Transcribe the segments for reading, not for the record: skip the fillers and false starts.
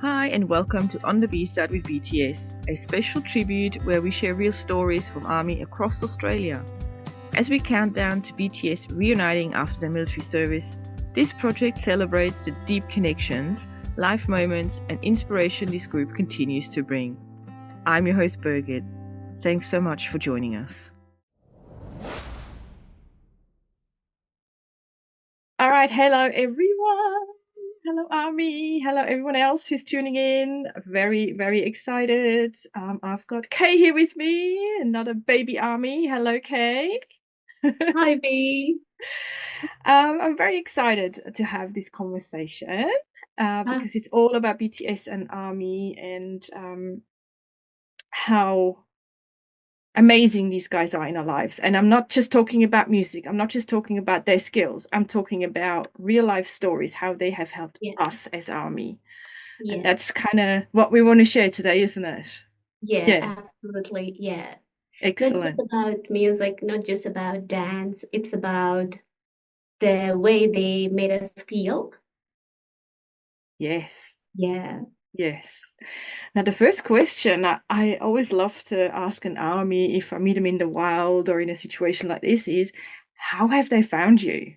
Hi, and welcome to On the B-Side with BTS, a special tribute where we share real stories from ARMY across Australia. As we count down to BTS reuniting after their military service, this project celebrates the deep connections, life moments, and inspiration this group continues to bring. I'm your host, Birgit. Thanks so much for joining us. All right, hello everyone. Hello ARMY. Hello everyone else who's tuning in. Very, very excited. I've got Kay here with me, another baby ARMY. Hello, Kay. Hi, B. I'm very excited to have this conversation because it's all about BTS and ARMY and how amazing these guys are in our lives. And I'm not just talking about music. I'm not just talking about their skills. I'm talking about real life stories, how they have helped us as ARMY. Yeah. And that's kind of what we want to share today, isn't it? Yeah, absolutely. Yeah. Excellent. Not just about music, not just about dance. It's about the way they made us feel. Yes. Yeah. Yes. Now, the first question I always love to ask an ARMY if I meet them in the wild or in a situation like this is, how have they found you?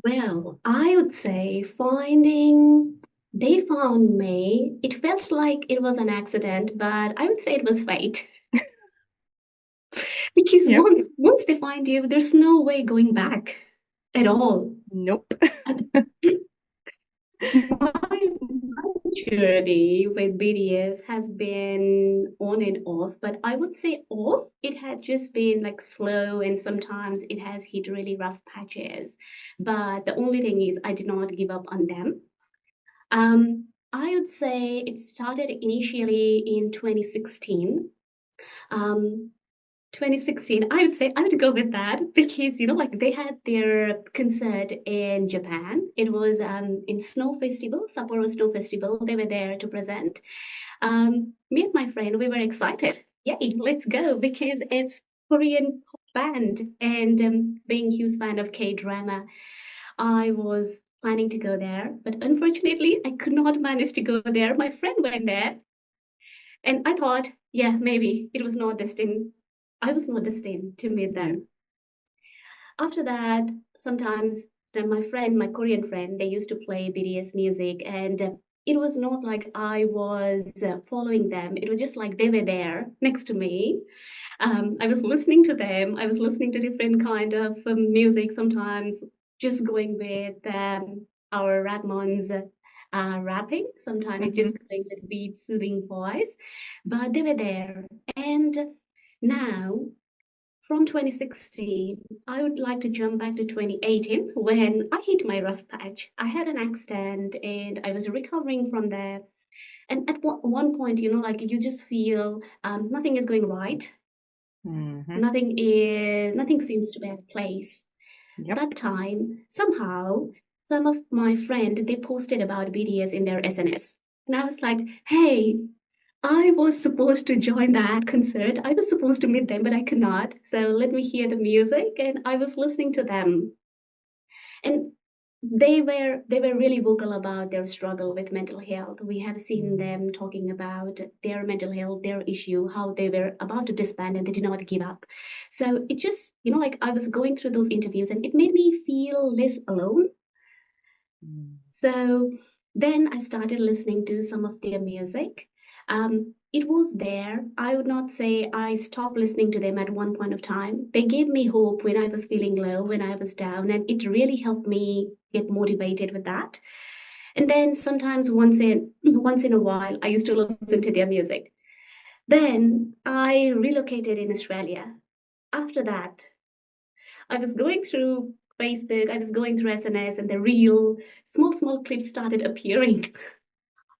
Well, I would say they found me. It felt like it was an accident, but I would say it was fate. Because Yep. once they find you, there's no way going back at all. Nope. And my journey with BTS has been on and off, but I would say off. It had just been like slow, and sometimes it has hit really rough patches. But the only thing is, I did not give up on them. I would say it started initially in 2016. Um, 2016, I would say I would go with that because like they had their concert in Japan. It was in Snow Festival, Sapporo Snow Festival. They were there to present. Me and my friend, we were excited. Yay, let's go because it's Korean pop band, and being a huge fan of K-drama, I was planning to go there, but unfortunately, I could not manage to go there. My friend went there, and I thought, yeah, maybe it was not destined. I was not destined to meet Yeah. them. After that, sometimes my friend, my Korean friend, they used to play BTS music, and it was not like I was following them. It was just like they were there next to me. I was listening to them. I was listening to different kind of music. Sometimes just going with our Radmon's rapping. Sometimes it just going with beat, soothing voice. But they were there, and now from 2016, I would like to jump back to 2018 when I hit my rough patch. I had an accident and I was recovering from there. And at one point, like you just feel nothing is going right. Nothing seems to be at place. Yep. That time, somehow, some of my friend they posted about BTS in their SNS, and I was like, "Hey, I was supposed to join that concert. I was supposed to meet them, but I could not. So let me hear the music." And I was listening to them. And they were really vocal about their struggle with mental health. We have seen them talking about their mental health, their issue, how they were about to disband and they did not give up. So it just, like I was going through those interviews and it made me feel less alone. So then I started listening to some of their music. It was there. I would not say I stopped listening to them at one point of time. They gave me hope when I was feeling low, when I was down, and it really helped me get motivated with that. And then sometimes once in a while, I used to listen to their music. Then I relocated in Australia. After that, I was going through Facebook, I was going through SNS, and the real small clips started appearing.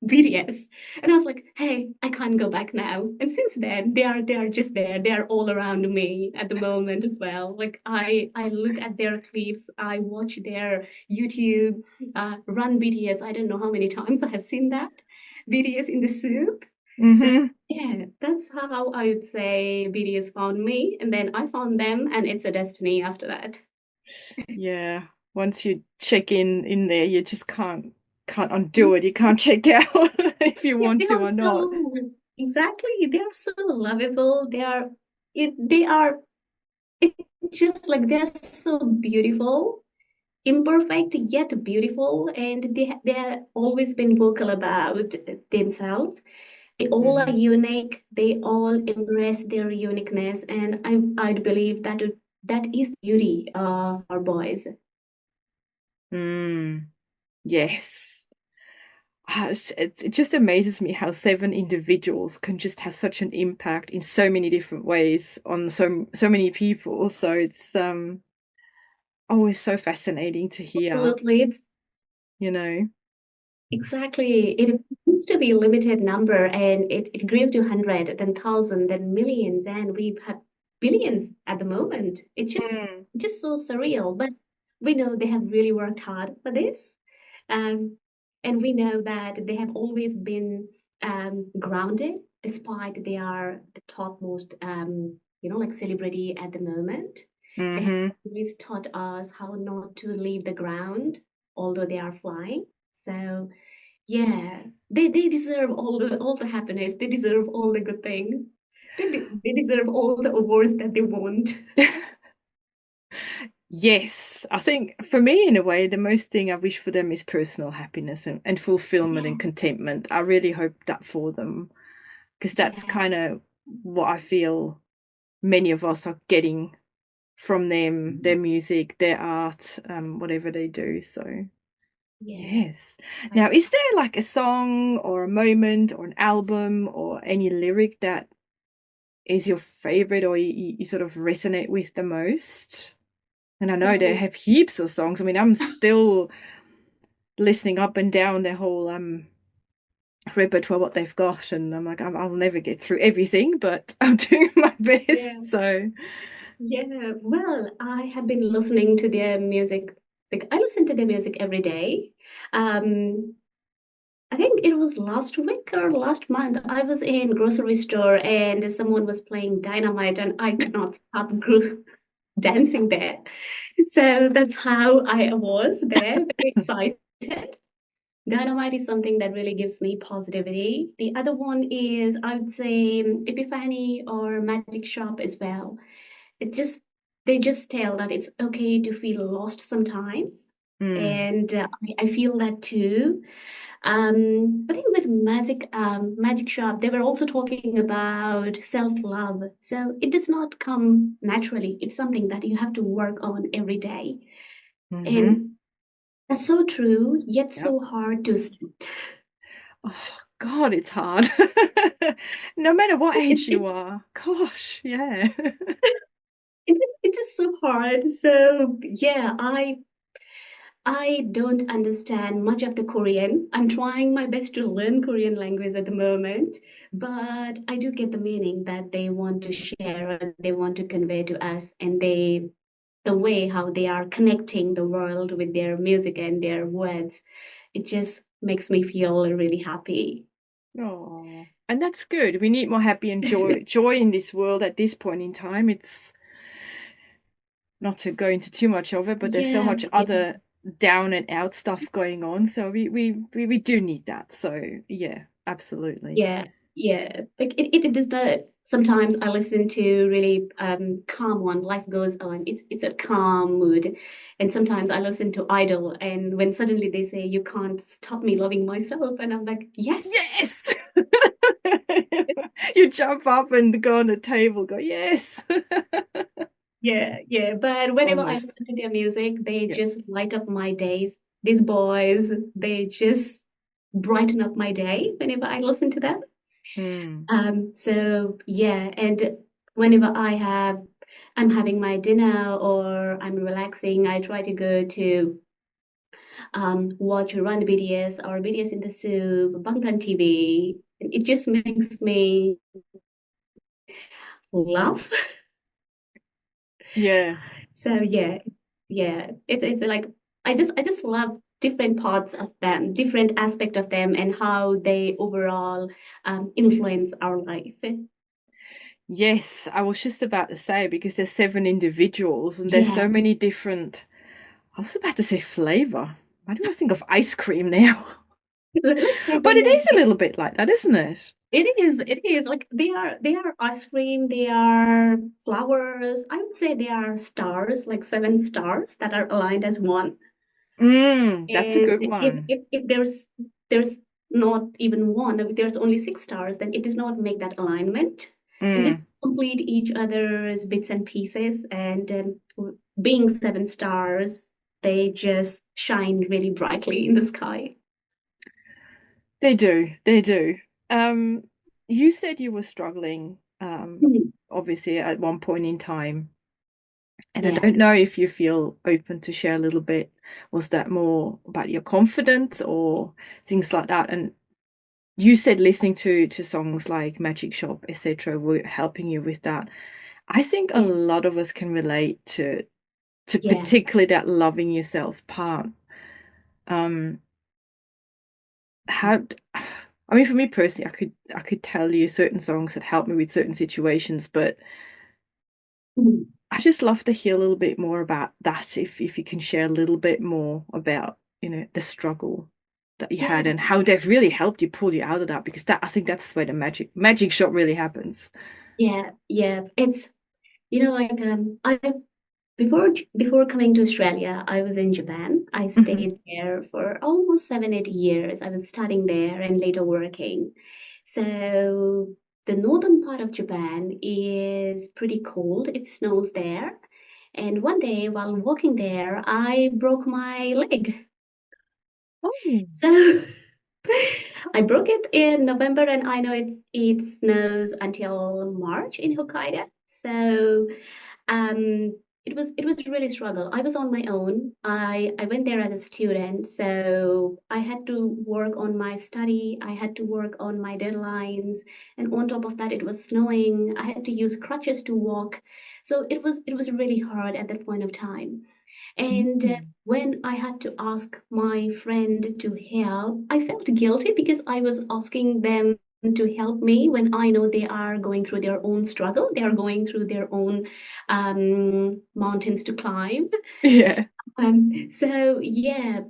BTS. And I was like, hey, I can't go back now. And since then, they are just there. They are all around me at the moment as well. Like I look at their clips, I watch their YouTube, run BTS. I don't know how many times I have seen that. BTS in the soup. So yeah, that's how I would say BTS found me. And then I found them, and it's a destiny after that. Yeah. Once you check in there, you just can't can't undo it. You can't check out if you Yeah, want they to are or not. so exactly. They are so lovable. They are. It's just like they're so beautiful, imperfect yet beautiful, and they have always been vocal about themselves. They all are Mm-hmm. unique. They all embrace their uniqueness, and I'd believe that is the beauty of our boys. Mm, yes. It just amazes me how seven individuals can just have such an impact in so many different ways on so many people. So it's always so fascinating to hear, Absolutely, it's you know. exactly. It used to be a limited number and it grew to 100, then 1,000, then millions, and we have billions at the moment. Mm, It's just so surreal. But we know they have really worked hard for this. Um, and we know that they have always been grounded, despite they are the topmost, like celebrity at the moment. They have mm-hmm. always taught us how not to leave the ground, although they are flying. So yeah, they deserve all the happiness. They deserve all the good things. They deserve all the awards that they want. Yes, I think for me, in a way, the most thing I wish for them is personal happiness and fulfillment Yeah, and contentment. I really hope that for them because that's yeah, kind of what I feel many of us are getting from them, their music, their art, whatever they do. So, yeah. yes. I, Now, is there like a song or a moment or an album or any lyric that is your favorite or you sort of resonate with the most? And I know they well, have heaps of songs. I mean, I'm still listening up and down their whole repertoire, what they've got, and I'm like, I'll never get through everything, but I'm doing my yeah, best. So, yeah. Well, I have been listening to their music. Like I listen to their music every day. Um, I think it was last week or last month. I was in grocery store and someone was playing Dynamite, and I could not stop dancing there. So that's how I was there, very excited. Dynamite is something that really gives me positivity. The other one is, I would say, Epiphany or Magic Shop as well. It just they just tell that it's okay to feel lost sometimes, mm, and I feel that too. I think with Magic Shop, they were also talking about self-love. So it does not come naturally. It's something that you have to work on every day. mm-hmm. And that's so true, yet Yep. so hard to accept. Oh God, it's hard. No matter what It, age it, you are. Gosh, yeah. it is so hard. So yeah, I don't understand much of the Korean. I'm trying my best to learn Korean language at the moment, but I do get the meaning that they want to share, and they want to convey to us, and the way how they are connecting the world with their music and their words. It just makes me feel really happy. Oh, and that's good. We need more happy and joy in this world at this point in time. It's not to go into too much of it, but there's so Yeah, much yeah. other down and out stuff going on. So we do need that. So yeah, absolutely. Yeah, yeah. Like it is the sometimes I listen to really calm one. Life goes on. It's a calm mood. And sometimes I listen to Idol and when suddenly they say you can't stop me loving myself and I'm like, yes. Yes. You jump up and go on the table, go, yes. Yeah, yeah. But whenever I Almost. listen to their music, they Yep. just light up my days. These boys, they just brighten up my day whenever I listen to them. Mm. So yeah, and whenever I'm having my dinner or I'm relaxing, I try to go to watch Run BTS or BTS in the Soup, Bangtan TV. It just makes me laugh. Yeah. So yeah, yeah, it's like I just love different parts of them, different aspect of them, and how they overall influence our life. Yes, I was just about to say because there's seven individuals and there's so Yes, many different, I was about to say flavor. Why do I think of ice cream now? Let's say But they it are is a little bit like that, isn't it? it is like they are ice cream, they are flowers. I would say they are stars, like seven stars that are aligned as one. That's a And good if one. if, if there's not even one, if there's only six stars, then it does not make that alignment. And this Mm. complete each other's bits and pieces. And being seven stars, they just shine really brightly in the sky. They do. They do. Um, you said you were struggling, Mhm. obviously at one point in time. And I Yeah, don't know if you feel open to share a little bit. Was that more about your confidence or things like that? And you said listening to songs like Magic Shop, etc., were helping you with that. I think a yeah, lot of us can relate to yeah, particularly that loving yourself part. Um, how I mean, for me personally, I could tell you certain songs that help me with certain situations, but Mhm. I just love to hear a little bit more about that. If you can share a little bit more about, the struggle that you had Yeah, and how they've really helped you pull you out of that, because that I think that's where the magic shot really happens. yeah, yeah. It's like I before coming to Australia, I was in Japan. I Hmm. stayed there for almost 7, 8 years. I was studying there and later working. So the northern part of Japan is pretty cold. It snows there. And one day while walking there, I broke my leg. Oh. So I broke it in November, and I know it snows until March in Hokkaido. So um, it was really struggle. I was on my own. I went there as a student, so I had to work on my study. I had to work on my deadlines, and on top of that, it was snowing. I had to use crutches to walk, so it was really hard at that point of time. And Mm. when I had to ask my friend to help, I felt guilty because I was asking them to help me when I know they are going through their own struggle. They are going through their own mountains to climb. Yeah. So yeah,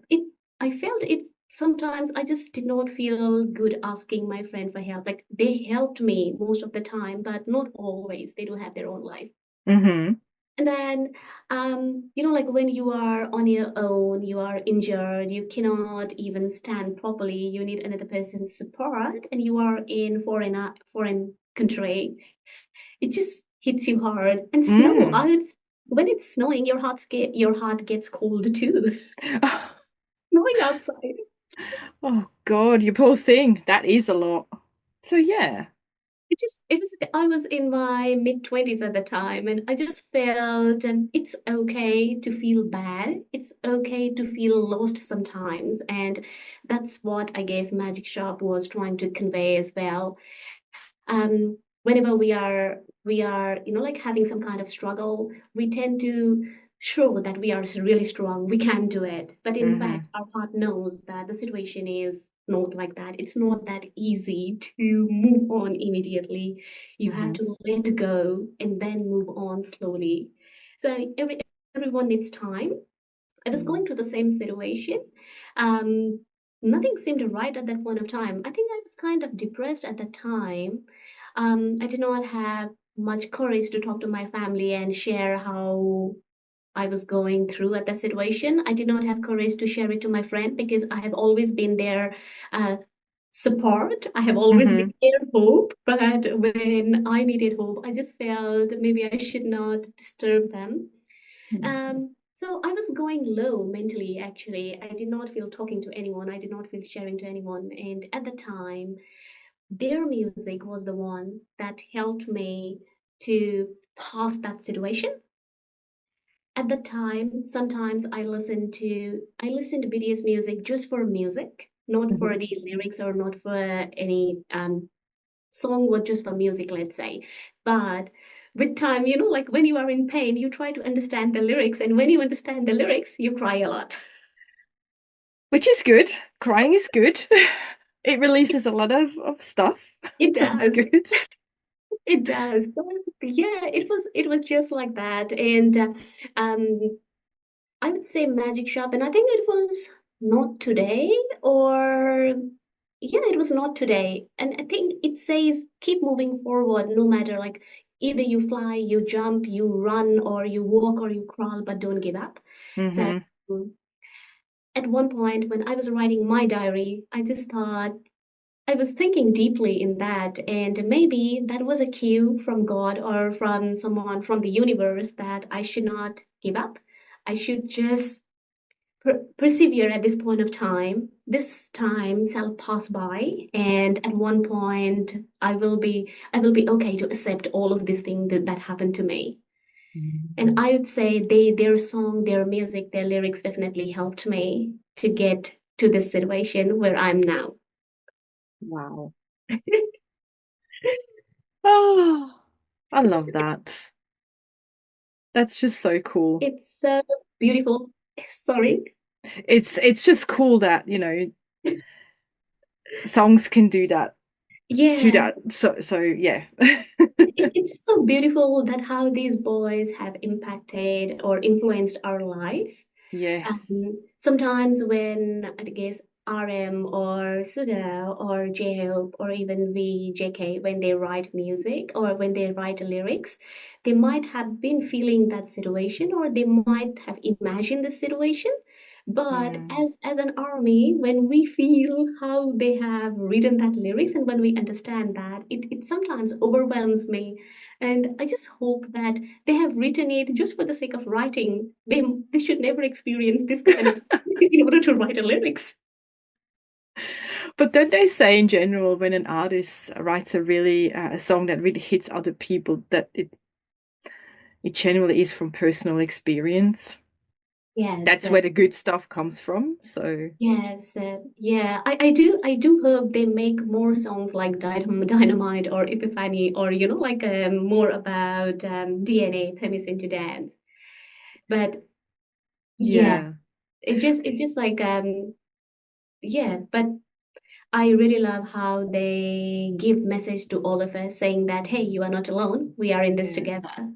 I felt it. Sometimes I just did not feel good asking my friend for help. Like they helped me most of the time, but not always. They do have their own life. Hmm. And then, like when you are on your own, you are injured, you cannot even stand properly, you need another person's support, and you are in foreign country. It just hits you hard. And snow, Mm. when it's snowing, your heart gets cold too. Snowing outside. Oh God, you poor thing. That is a lot. So yeah. I was in my mid-20s at the time, and I just felt it's okay to feel bad. It's okay to feel lost sometimes. And that's what I guess Magic Shop was trying to convey as well. Whenever we are like having some kind of struggle, we tend to show that we are really strong, we can do it, but in fact Hmm. our heart knows that the situation is not like that. It's not that easy to move on immediately. You have Hmm. to let go and then move on slowly. So everyone needs time. I was going Mm. through the same situation. Um, Nothing seemed right at that point of time. I think I was kind of depressed at that time. I did not have much courage to talk to my family and share how I was going through at that situation. I did not have courage to share it to my friend because I have always been their support. I have always been Hmm. their hope. But when I needed hope, I just felt maybe I should not disturb them. So I was going low mentally, actually. I did not feel talking to anyone. I did not feel sharing to anyone. And at the time, their music was the one that helped me to pass that situation. At the time, sometimes I listened to BTS music just for music, not for Hmm. the lyrics or not for any song was just for music, let's say. But with time, like when you are in pain, you try to understand the lyrics, and when you understand the lyrics, you cry a lot. Which is good. Crying is good. It releases a lot of stuff. It So that's does. good. It does. But yeah, it was just like that. And um I would say Magic Shop, and I think it was. not today, or yeah, it was not today. And I think it says keep moving forward no matter, like, either you fly, you jump, you run, or you walk, or you crawl, but don't give up. So Mm-hmm. at one point when I was writing my diary, I just thought, I was thinking deeply in that, and maybe that was a cue from God or from someone from the universe that I should not give up. I should just persevere at this point of time. This time shall pass by, and at one point I will be okay to accept all of these things that happened to me. And I would say their song, their music, their lyrics definitely helped me to get to this situation where I'm now. Wow. Oh, I It's love that. That's just so cool. it's so beautiful. Sorry. It's just cool that, songs can do that to Yeah. that. So yeah. It's just so beautiful that how these boys have impacted or influenced our life. Yes. Sometimes when I guess RM or Suga or J-Hope or even VJK, when they write music or when they write lyrics, they might have been feeling that situation or they might have imagined the situation. But Mm. as an army, when we feel how they have written that lyrics and when we understand that, it sometimes overwhelms me. And I just hope that they have written it just for the sake of writing. They should never experience this kind of in order to write a lyrics. But don't they say in general when an artist writes a song that really hits other people that it generally is from personal experience? Yes, That's where the good stuff comes from. So yes, yeah. I do hope they make more songs like Dynamite or Epiphany or like more about DNA, Permission to Dance. But yeah, yeah. it just like yeah. But I really love how they give message to all of us, saying that hey, you are not alone. We are in this Yeah. together.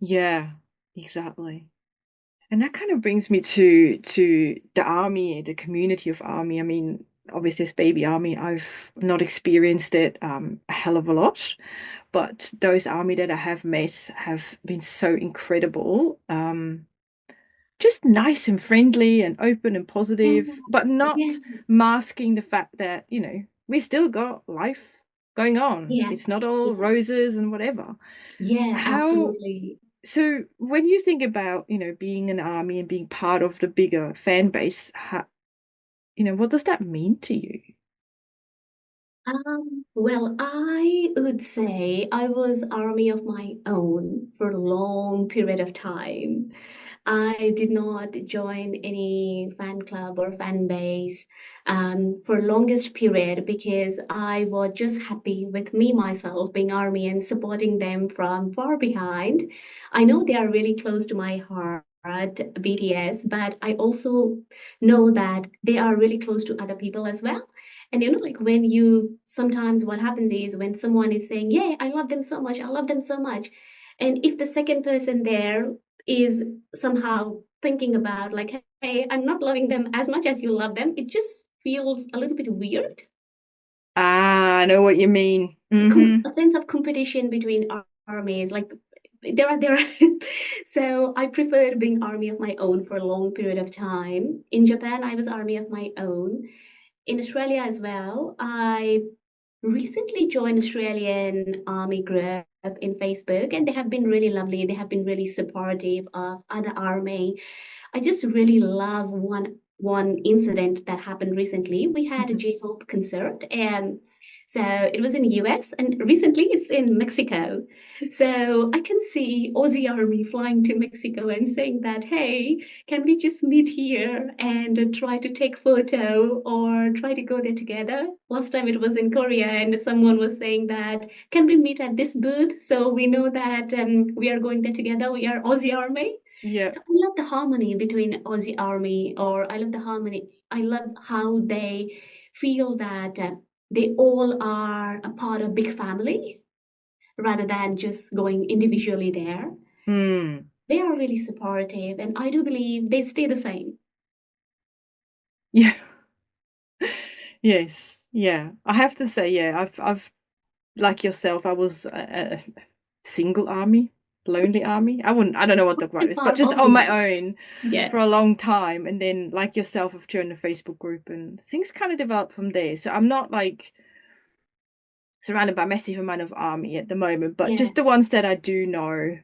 Yeah, exactly. And that kind of brings me to the army, the community of army. I mean, obviously as baby army, I've not experienced it a hell of a lot, but those army that I have met have been so incredible. Just nice and friendly and open and Yeah, positive, but not yeah, masking the fact that, we still got life going on. yeah, It's not all yeah, roses and whatever. yeah, How absolutely. so when you think about, being an army and being part of the bigger fan base, what does that mean to you? Well, I would say I was army of my own for a long period of time. I did not join any fan club or fan base for longest period because I was just happy with me myself being army and supporting them from far behind. I know they are really close to my heart, BTS, but I also know that they are really close to other people as well. And like when you sometimes what happens is when someone is saying, yeah, I love them so much, I love them so much. And if the second person there is somehow thinking about like, hey, I'm not loving them as much as you love them, it just feels a little bit weird. Ah, I know what you mean. A sense of competition between armies, like there are so I preferred being army of my own for a long period of time. In Japan, I was army of my own. In Australia as well, I recently joined Australian Army group in Facebook, and they have been really lovely. They have been really supportive of other army. I just really love one incident that happened recently. We had a Mhm. J-Hope concert, and so it was in US, and recently it's in Mexico. So I can see Aussie Army flying to Mexico and saying that, hey, can we just meet here and try to take photo or try to go there together? Last time it was in Korea, and someone was saying that, can we meet at this booth so we know that we are going there together? We are Aussie Army. Yeah. So I love the harmony between Aussie Army, or I love the harmony. I love how they feel that they all are a part of big family rather than just going individually there. Hmm. They are really supportive, and I do believe they stay the same. Yeah. Yes. Yeah. I have to say, yeah, I've like yourself, I was a single army, lonely army. I don't know what the right We is, but are just all on my that. own Yeah. for a long time. And then, like yourself, I've joined a Facebook group and things kind of developed from there. So I'm not like surrounded by a massive amount of army at the moment, but Yeah. just the ones that I do know,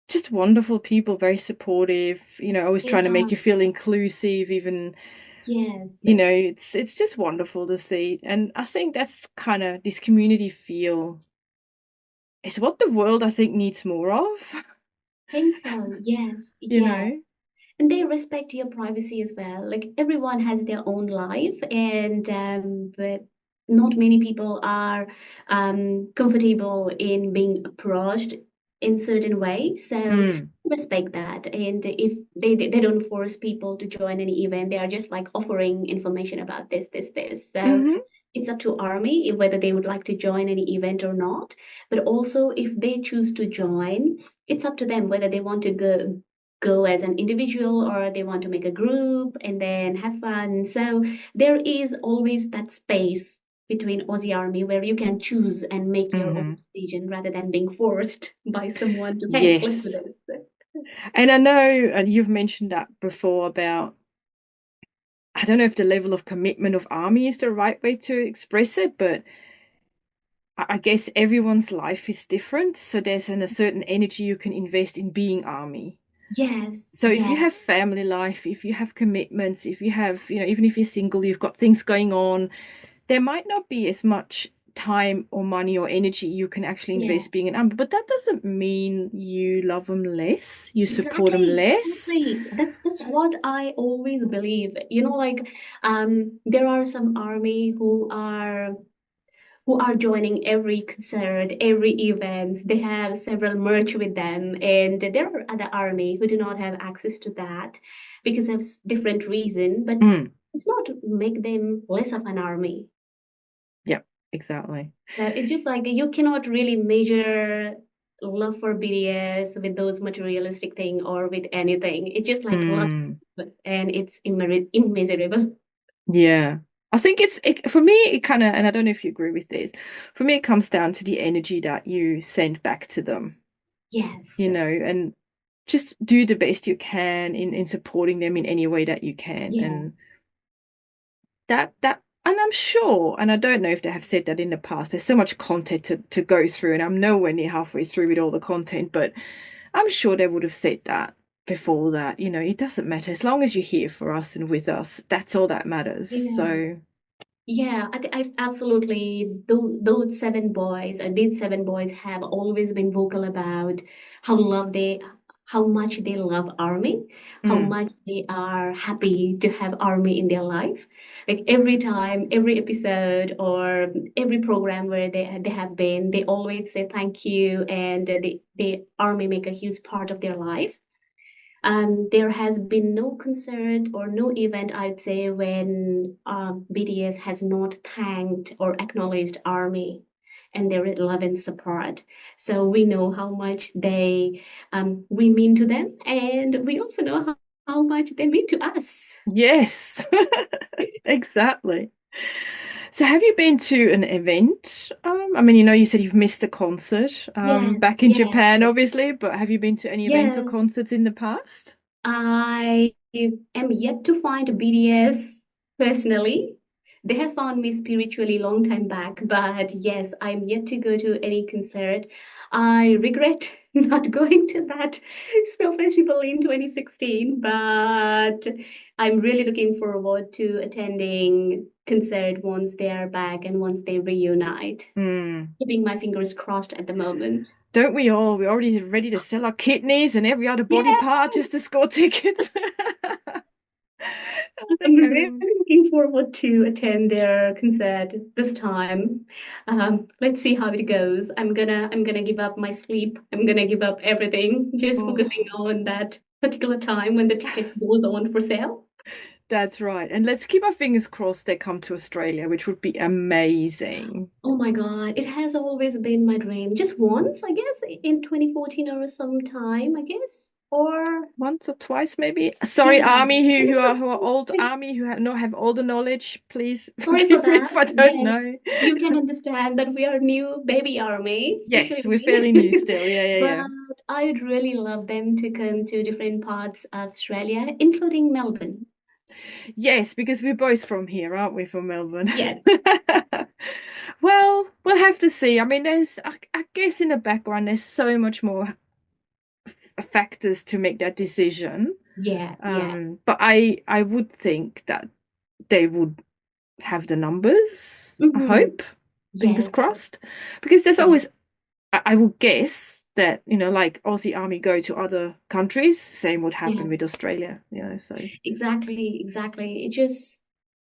just wonderful people, very supportive, always They trying to make are. you feel inclusive, even, Yes. it's just wonderful to see. And I think that's kind of this community feel is what the world I think needs more of, Think so. Yes. you Yeah. know? And they respect your privacy as well. Like everyone has their own life, and but not many people are comfortable in being approached in certain way. So Mm. respect that. And if they don't force people to join any event, they are just like offering information about this. So Hmm. it's up to Army whether they would like to join any event or not. But also, if they choose to join, it's up to them whether they want to go as an individual or they want to make a group and then have fun. So there is always that space between Aussie Army where you can choose and make your own Hmm. decision rather than being forced by someone to, hey, let's do Yes. this. And I know, and you've mentioned that before about, I don't know if the level of commitment of army is the right way to express it, but I guess everyone's life is different. So there's a certain energy you can invest in being army. Yes, So if you yeah, have family life, if you have commitments, if you have, even if you're single, you've got things going on, there might not be as much time or money or energy you can actually yeah. invest being an army, but that doesn't mean you love them less, you support them Exactly, less. exactly. That's what I always believe. Like there are some army who are joining every concert, every event. They have several merch with them, and there are other army who do not have access to that because of different reason. But Mm, it's not to make them less of an army. yeah, exactly. So it's just like you cannot really measure love for BTS with those materialistic thing or with anything. It's just like love, Mm, and it's immeasurable. yeah. I think for me, it kind of, and I don't know if you agree with this, for me, it comes down to the energy that you send back to them, Yes. and just do the best you can in supporting them in any way that you can. Yeah. And and I'm sure, and I don't know if they have said that in the past, there's so much content to go through, and I'm nowhere near halfway through with all the content, but I'm sure they would have said that before that, it doesn't matter. As long as you're here for us and with us, that's all that matters. Yeah. So, Yeah, I absolutely. Those seven boys, these seven boys have always been vocal about how much they love Army, how mm, much they are happy to have Army in their life. Like every time, every episode, or every program where they have been, they always say thank you, and the Army make a huge part of their life. There has been no concert or no event, I'd say, when BTS has not thanked or acknowledged ARMY and their love and support. So we know how much we mean to them, and we also know how much they mean to us. yes, exactly. So, have you been to an event? I mean, you said you've missed a concert Yes, back in yes, Japan, obviously, but have you been to any events or yes. concerts in the past? I am yet to find BTS personally. They have found me spiritually long time back, but yes, I'm yet to go to any concert. I regret not going to that snow festival in 2016, but I'm really looking forward to attending concert once they are back and once they reunite. Hmm. Keeping my fingers crossed at the moment. Don't we all? We're already ready to sell our kidneys and every other body Yeah. part just to score tickets. I I'm think really everyone. looking forward to attend their concert this time. Let's see how it goes. I'm gonna give up my sleep. I'm gonna give up everything, just focusing Oh, on that particular time when the tickets goes on for sale. that's right. And let's keep our fingers crossed they come to Australia, which would be amazing. Oh my God, it has always been my dream. Just once, I guess, in 2014 or some time, I guess. or once or twice, maybe. Sorry, yeah, Army, and it who are was old Army, who have all the knowledge. Please sorry for forgive me that. if I don't Then know. you can understand that we are new baby army, especially Yes, we're me. fairly new still. Yeah, yeah, But yeah. I'd really love them to come to different parts of Australia, including Melbourne. Yes, because we're both from here, aren't we, from Melbourne? Yes. Well, we'll have to see. I mean, I guess in the background, there's so much more factors to make that decision. Yeah, yeah. But I would think that they would have the numbers, I Hmm. hope, fingers Yes, crossed, because there's yes. always, I will guess that, like Aussie Army go to other countries, same would happen Yeah, with Australia, so exactly, exactly.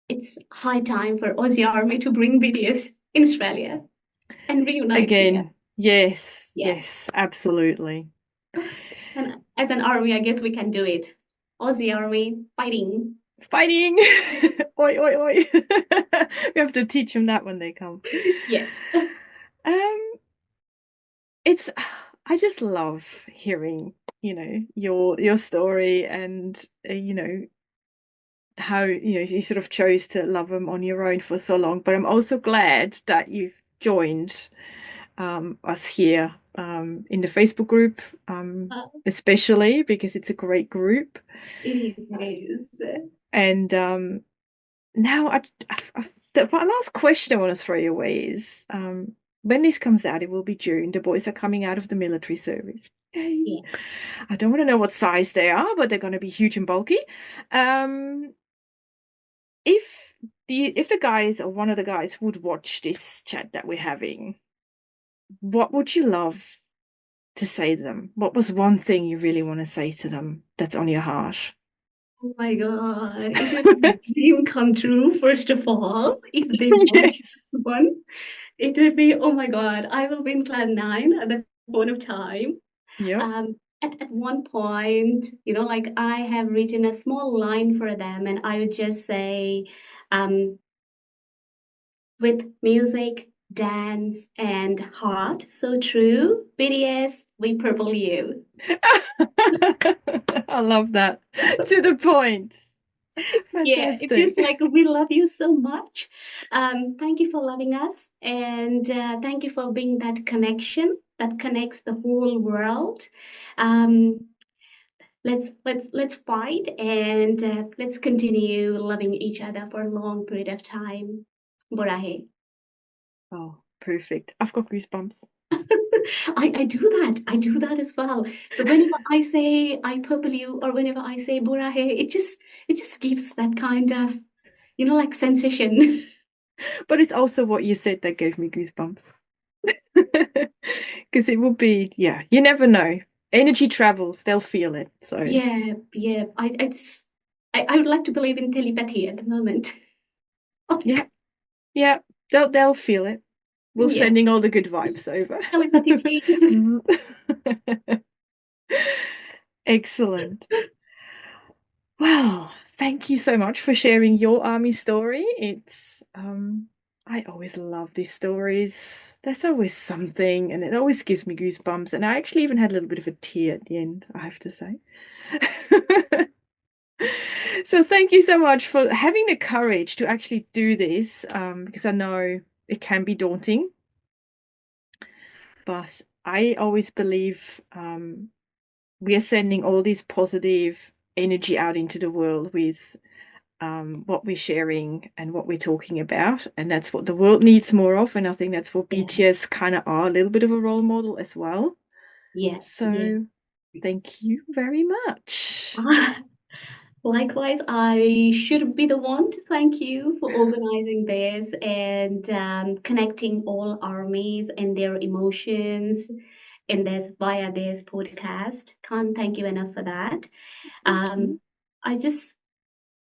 It's high time for Aussie Army to bring BTS in Australia and reunite here. again, yes, Yeah. yes, absolutely. And as an army, I guess we can do it. Aussie Army fighting. Fighting! Oi, oi, oi. We have to teach them that when they come. Yeah. Um, it's I just love hearing, your story and how you sort of chose to love them on your own for so long. But I'm also glad that you've joined us here in the Facebook group, Uh, especially because it's a great group. it is, it is. And now the last question I want to throw your way is when this comes out, it will be June. The boys are coming out of the military service. Yay. Yeah. I don't want to know what size they are, but they're going to be huge and bulky. Um, if the guys or one of the guys would watch this chat that we're having, what would you love to say to them? What was one thing you really want to say to them that's on your heart? Oh my God. It would be a dream come true, first of all, if they watch Yes. this one. It would be, oh my God, I will be in cloud 9 at that point of time. Yep. At one point, like I have written a small line for them, and I would just say, um, with music, dance, and heart, so true. BTS, we purple you. I love that. To the point. Yeah, it's just Fantastic. like we love you so much. Thank you for loving us, and thank you for being that connection that connects the whole world. Um, let's fight and let's continue loving each other for a long period of time. Borahe. Oh, perfect. I've got goosebumps. I do that. I do that as well. So whenever I say I purple you or whenever I say Borahe, it just gives that kind of, like sensation. But it's also what you said that gave me goosebumps. Because it will be, yeah, you never know. Energy travels, they'll feel it. So, Yeah, yeah. I would like to believe in telepathy at the moment. yeah, yeah, they'll feel it. We're Yeah. sending all the good vibes over. Telepathy, please. Excellent. Well, thank you so much for sharing your army story. It's I always love these stories. There's always something and it always gives me goosebumps. And I actually even had a little bit of a tear at the end, I have to say. So thank you so much for having the courage to actually do this, because I know it can be daunting, but I always believe we are sending all this positive energy out into the world with what we're sharing and what we're talking about. And that's what the world needs more of. And I think that's what Yeah, BTS kind of are, a little bit of a role model as well. yeah, yeah. So thank you very much. Ah, likewise, I should be the one to thank you for organizing this and connecting all armies and their emotions in this via this podcast. Can't thank you enough for that. Thank you. Um, I just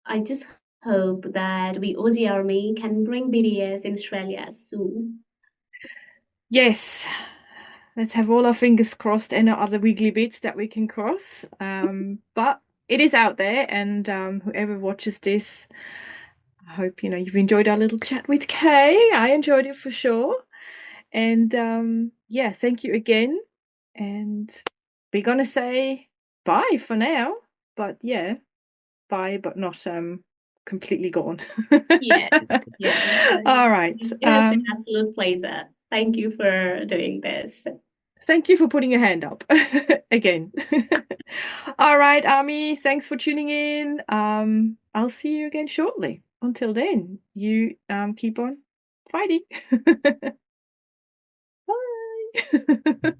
I just hope that we Aussie Army can bring BTS in Australia soon. Yes, let's have all our fingers crossed and our other wiggly bits that we can cross. But it is out there, and whoever watches this, I hope you've enjoyed our little chat with Kay. I enjoyed it for sure. And yeah, thank you again. And we're gonna say bye for now. But yeah, bye, but not completely gone. Yes, yes. All right. It has been an absolute pleasure. Thank you for doing this. Thank you for putting your hand up again. All right, Army, thanks for tuning in. I'll see you again shortly. Until then, you keep on fighting. Bye.